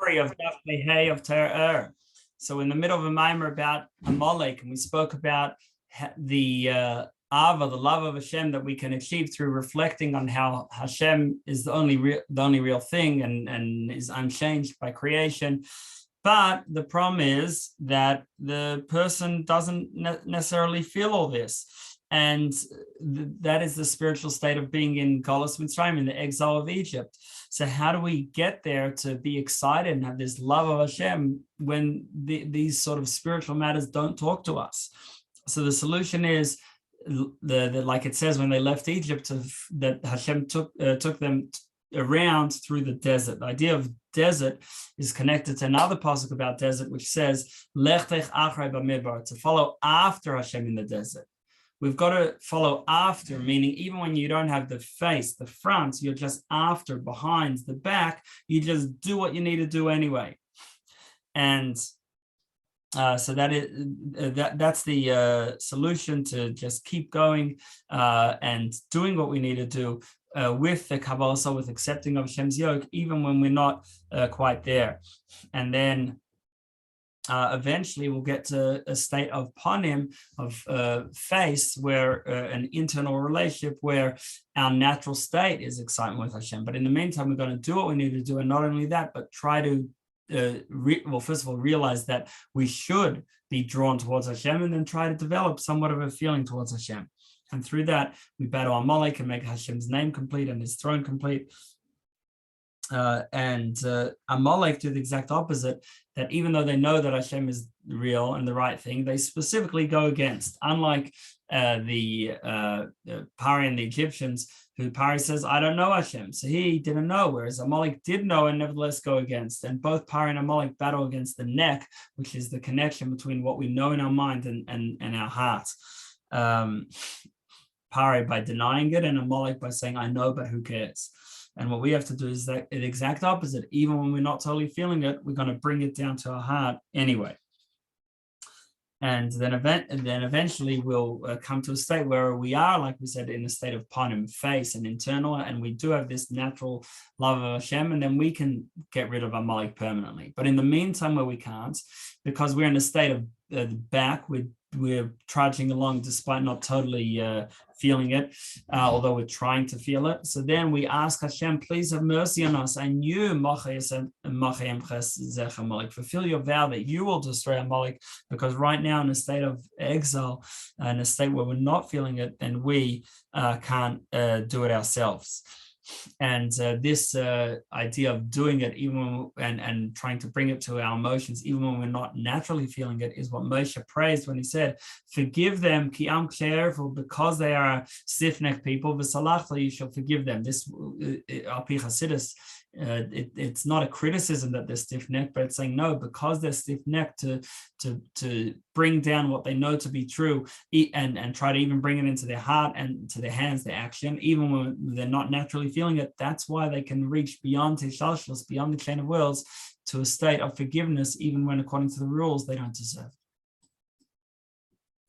story of Hey of Torah Ohr. So in the middle of a mimer about Amalek, and we spoke about the Ava, the love of Hashem that we can achieve through reflecting on how Hashem is the only real thing and is unchanged by creation. But the problem is that the person doesn't necessarily feel all this. And that is the spiritual state of being in Galus Mitzrayim, in the exile of Egypt. So how do we get there to be excited and have this love of Hashem when these sort of spiritual matters don't talk to us? So the solution is, like it says when they left Egypt, that Hashem took them around through the desert. The idea of desert is connected to another pasuk about desert, which says, Lech tech achrei b'midbar, to follow after Hashem in the desert. We've got to follow after, meaning even when you don't have the face, the front, you're just after, behind, the back, you just do what you need to do anyway. And so that's the solution, to just keep going and doing what we need to do with the Kabbalah, so with accepting of Hashem's yoke, even when we're not quite there. And then eventually we'll get to a state of panim, of face, where an internal relationship where our natural state is excitement with Hashem. But in the meantime, we're going to do what we need to do, and not only that, but try to first of all, realize that we should be drawn towards Hashem, and then try to develop somewhat of a feeling towards Hashem. And through that, we battle Amalek and make Hashem's name complete and his throne complete. And Amalek do the exact opposite, that even though they know that Hashem is real and the right thing, they specifically go against. Unlike the Pari and the Egyptians, who Pari says, I don't know Hashem, so he didn't know, whereas Amalek did know and nevertheless go against. And both Pari and Amalek battle against the neck, which is the connection between what we know in our mind and our heart. Pari by denying it, and Amalek by saying, I know, but who cares? And what we have to do is the exact opposite. Even when we're not totally feeling it, we're going to bring it down to our heart anyway. And then eventually we'll come to a state where we are, like we said, in a state of panim, face and internal, and we do have this natural love of Hashem, and then we can get rid of Amalek permanently. But in the meantime, where we can't, because we're in a state of the back, we're trudging along despite not totally feeling it, although we're trying to feel it. So then we ask Hashem, please have mercy on us, and you, fulfill your vow that you will destroy Amalek, because right now in a state of exile, in a state where we're not feeling it, then we can't do it ourselves. And this idea of doing it, even when, and trying to bring it to our emotions, even when we're not naturally feeling it, is what Moshe praised when he said, "Forgive them, ki am k'erful, because they are stiff-necked people. V'salachta, you shall forgive them." This, al pi Hasidus, it's not a criticism that they're stiff-necked, but it's saying no, because they're stiff-necked, to bring down what they know to be true, and try to even bring it into their heart and to their hands, their action, even when they're not naturally feeling it. That's why they can reach beyond Tishalshlos, beyond the chain of worlds, to a state of forgiveness, even when according to the rules they don't deserve.